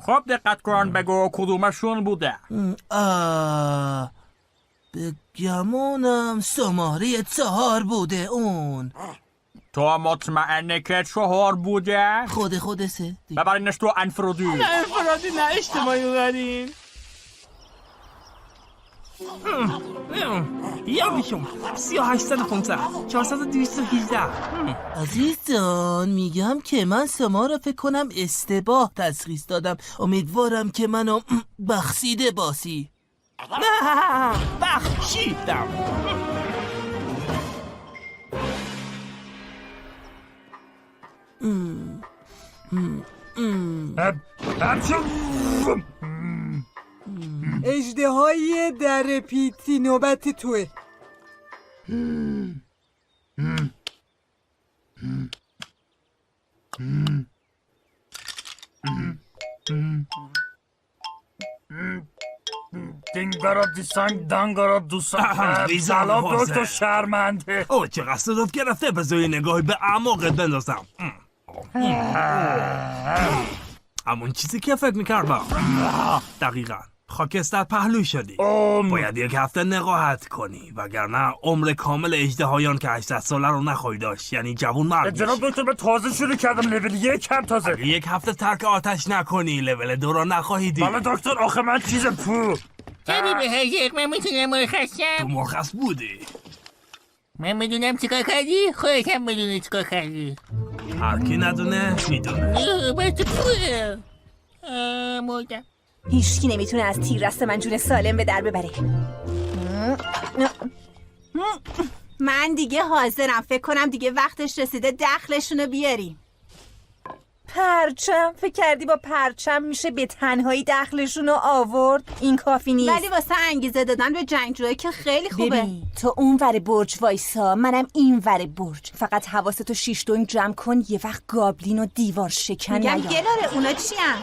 خب دقت کن بگو کدومشون بوده. به گمونم شماره 4 بوده اون. تو مطمئنه که 4 بوده؟ خودشه ببرینش تو انفرادی. نه انفرادی نه اجتماعی ببرین. یا بیشم 38,500 4,218. عزیز جان میگم که من شما رو فکر کنم اشتباه تشخیص دادم. امیدوارم که منو بخشیده باشی. نه بخشیدم. اژدهای در پیتی نوبت توه. دینگارا دیسان دانگارا دوسان ریزالو دکتر شرمنده. اوه چقدر صدف گرفته. بذاری نگاهی به اعماقت بندازم. همون چیزی که فکر میکردم. دقیقا خاکستر پهلوی شدی. باید 1 هفته نقاهت کنی وگرنه عمر کامل اژدهایان که 800 ساله رو نخواهی داشت. یعنی جوون مرد میشی. جناب دکتر من تازه شروع کردم لول 1 هم تازه. اگه 1 هفته ترک آتش نکنی لول 2 رو نخواهی دید. بله دکتر آخه من چیز پو. جناب حاجق من میتونم مرخص شم؟ تو مرخص بودی. من میدونم چیکار کردی؟ خودت هم میدونی چیکار کردی. هر کی ندونه میدونه. بس توه مردم. هیچکی نمیتونه از تیر رست من جون سالم به در ببره. من دیگه حاضرم. فکر کنم دیگه وقتش رسیده دخلشونو بیاریم. پرچم؟ فکر کردی با پرچم میشه به تنهایی دخلشونو آورد؟ این کافی نیست. ولی واسه انگیزه دادن به جنگجویی که خیلی خوبه. ببین تو اون ور برج وایسا، منم این ور برج. فقط حواستو 6 دنگ جمع کن یه وقت گابلین و دیوار شکن نیاد. میگم گلاره اونا چی هم؟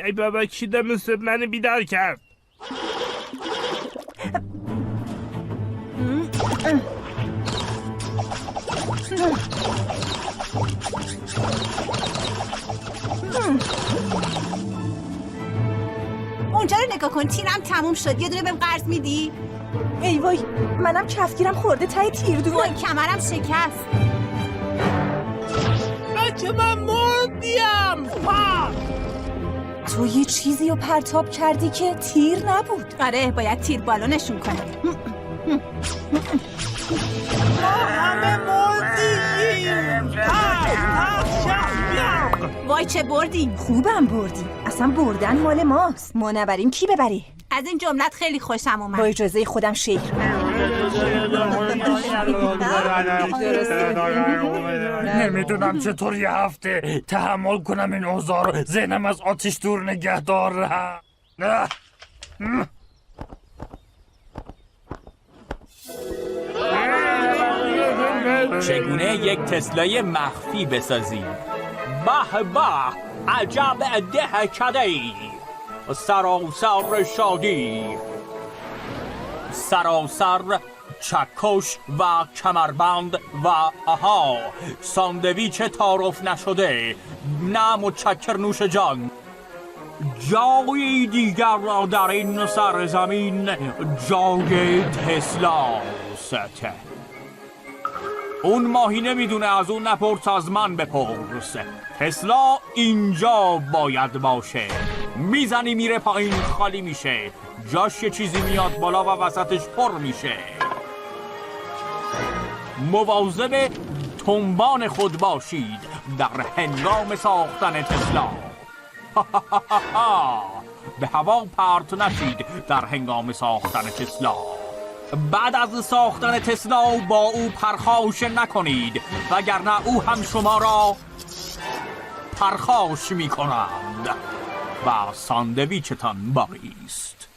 ای بابا کی مثل من بیدار کرد. اونجا رو نگاه کن. تیرم تموم شد. یه دونه بهم قرض میدی؟ ای وای منم کفگیرم خورده تای تیر دونه. وای کمرم شکست. بچه من مردیم. تو یه چیزی رو پرتاب کردی که تیر نبود. آره باید تیر بالونشون کنم. همه مردیم. وای چه بردیم. خوبم بردیم. اصلا بردن مال ماست. ما نبریم کی ببره؟ از این جملت خیلی خوشم اومد. با اجازه خودم شیر. نمیدونم چطور 1 هفته تحمل کنم این اوضاع رو. ذهنم از آتش دور نگه دارم. چگونه یک تسلای مخفی بسازیم؟ به به عجب دهکده‌ای، سراسر شادی، سراسر چکش و کمربند و آها ساندویچ تعارف نشده. نه متشکر نوش جان. جایی دیگر را در این سرزمین جای تسلاست. اون ماهی نمیدونه از اون نپرس از من بپرس. تسلا اینجا باید باشه. میزنی میره پایین خالی میشه. جاش یه چیزی میاد بالا و وسطش پر میشه. مواظب تنبان خود باشید در هنگام ساختن تسلا. به هوا پرت نشید در هنگام ساختن تسلا. بعد از ساختن تسلا با او پرخاش نکنید وگرنه او هم شما را پرخاش می کنند و ساندویچتان باقی است.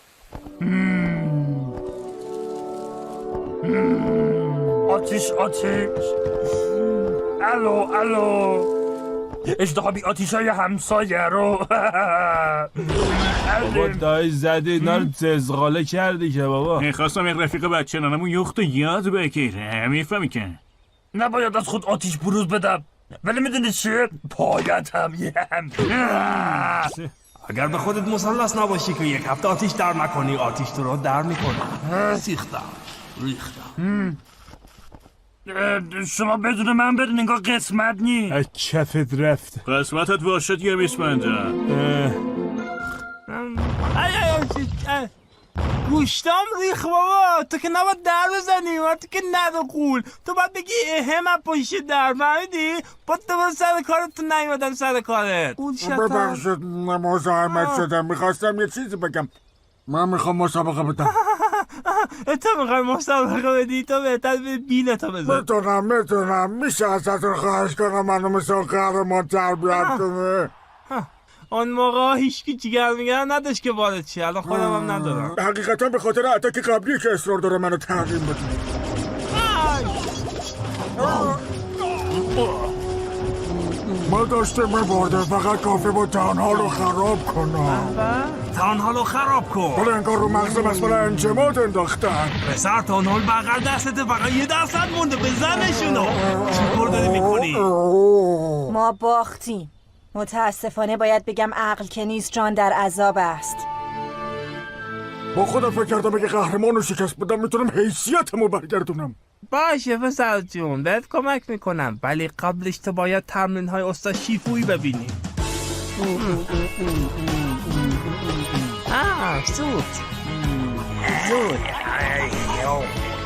آتیش آتیش. الو اجدهابی آتیش های همسایه رو. بابا دای زدی اینا رو تزغاله کردی که بابا. میخواستم یک رفیق بچه نانمون یخت یاد بگیره. میفهمی که نباید از خود آتیش بروز بدم، ولی میدونی چیه؟ پایتم اگر به خودت مسلس نباشی که یک هفته آتیش در نکنی، آتیش تو رو در میکنه. سیختم ریختم. شما بدون من برین، انگار قسمت نی. از کفت رفت. قسمتت باشد یه میسمنده. گوشتام ریخ بابا، تو که نباید در بزنی، تو که ندو قول، تو باید بگی همه پشت در، فهمیدی؟ با تو با سر کارت تو نیومدم سر کارت. ببخشید مزاحمت شدم، میخواستم یه چیزی بگم. من میخوام مسابقه بدم. تو میخوای مسابقه بدی؟ تو بهتر به بیلتو بزن. میتونم میشه ازتون خواهش کنم منو مثل قهرمان تربیت کنه. اون موقع هیچکی جیگر میگر نداشت که وارد چی، الان خودم هم ندارم. حقیقتا به خاطر اتاک قبلی که اصرار داره منو تحریم بده. ما داشته میبرده، فقط کافی بود تنها رو خراب کنم. تنها رو خراب کن. ولی انگار رو مغز مسئله انجماد انداختن. پسر تنها بغل دستت، فقط 1% مونده، بزنشونو. چی کار داری میکنی؟ ما باختیم. متاسفانه باید بگم عقل که نیست، جان در عذاب است. با خودم فکر کردم اگه قهرمان رو شکست بدم میتونم حیثیتمو برگردونم. باشه پسر جون، بهت کمک میکنم، ولی قبلش تو باید تمرین های استاد شیفویی ببینی. زود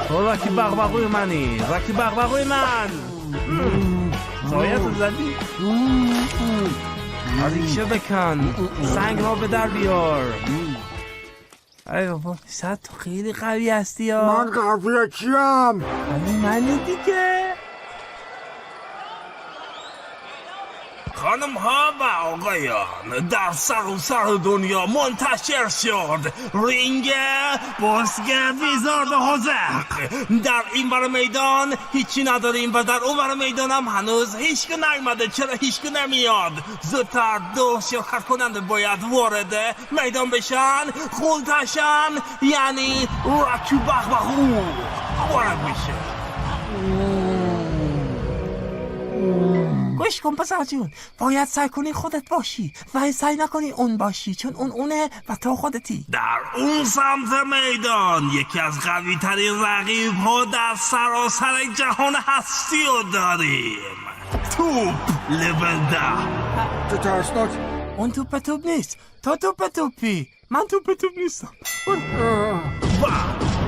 تو راکی بغبغوی منی، راکی بغبغوی من. زایت رو زدی؟ ریشه بکن، سنگ را به در بیار. ای بابا شاید تو خیلی قوی هستی ها. من قویه کیم؟ منی دیگه. خانم ها و آقایان، در سر دنیا منتشر شد رینگ بازگرد ویزارد حاضق. در این بر میدان هیچی نداریم و در اون بر میدان هم هنوز هیچ که نیومده. چرا هیچ که نمیاد؟ زودتر 2 شرکت کننده باید وارد میدان بشن، خونتشن، یعنی راکی بغبغو وارد میشه. گوش کن پسر جون، باید سعی کنی خودت باشی و سعی نکنی اون باشی، چون اونه و تو خودتی. در اون سمت میدان یکی از قوی ترین رقیب ها در سراسر جهان هستی رو داریم. توپ لول 10. چه ترسناک. اون توپ نیست، تو توپی. من توپ نیستم.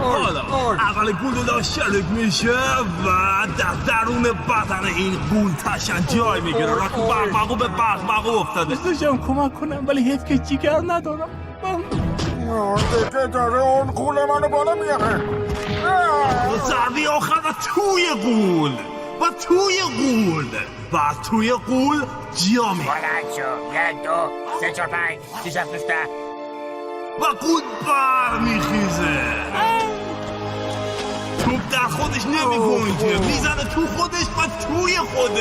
حالا اول گلولا شلیک میشه و در درون بدن این گول تشن جای میگیره. راکی بغبغو به بغبغو افتاده. دوستشم کمک کنم ولی حیف که جیگر ندارم. دیگه داره اون گول منو بالا میاره. ضربه آخر و توی گول و توی گول جا میگیره. بلند شو. 1 2 3 4 5 6 7 8 و گول بر میخیزه. توپ در خودش نمیگنجه، میزنه تو خودش و توی خود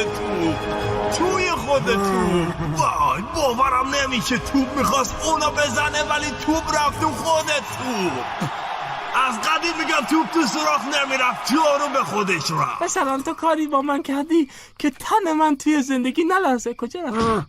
توپ. وای باورم نمیشه، توپ میخواست اونو بزنه ولی توپ رفت تو خود توپ. از قدیم میگم توپ تو سراخ نمیرفت، جارو به خودش رفت. مثلا تو کاری با من کردی که تن من توی زندگی نلرزه. کجا رفت؟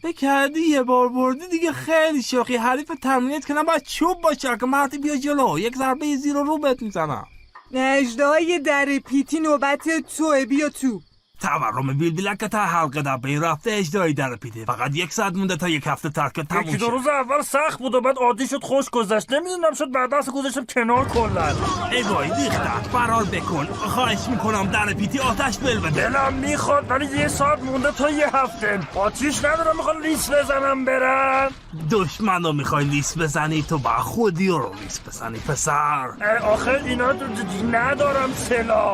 بکردی یه بار بردی دیگه، خیلی شوخی. حریف تمرینت که نباید چوب باشه که مردی بیا جلو، یک ضربه زیر رو بهت میزنم. اژدهای در پیتی نوبت توه، بیا تو. تورم بیلبیلک که تا حلقه در بین رفته اجدایی در پیده. فقط 1 ساعت مونده تا 1 هفته ترک تموم شه. 1-2 روز اول سخت بود و بعد عادی شد، خوش گذشت. نمیدونم شد بعد دست گذاشتم کنار کلا. ای وای ریختم. فرار بکن، خواهش میکنم در پیتی آتش بل بده. دلم میخواد ولی 1 ساعت مونده تا 1 هفته. آتیش ندارم، میخوام لیس بزنم برم. دشمن رو میخوای لیس بزنی؟ تو با خودی رو لیس بزنی پسر. آخه اینا ندارم سلاح.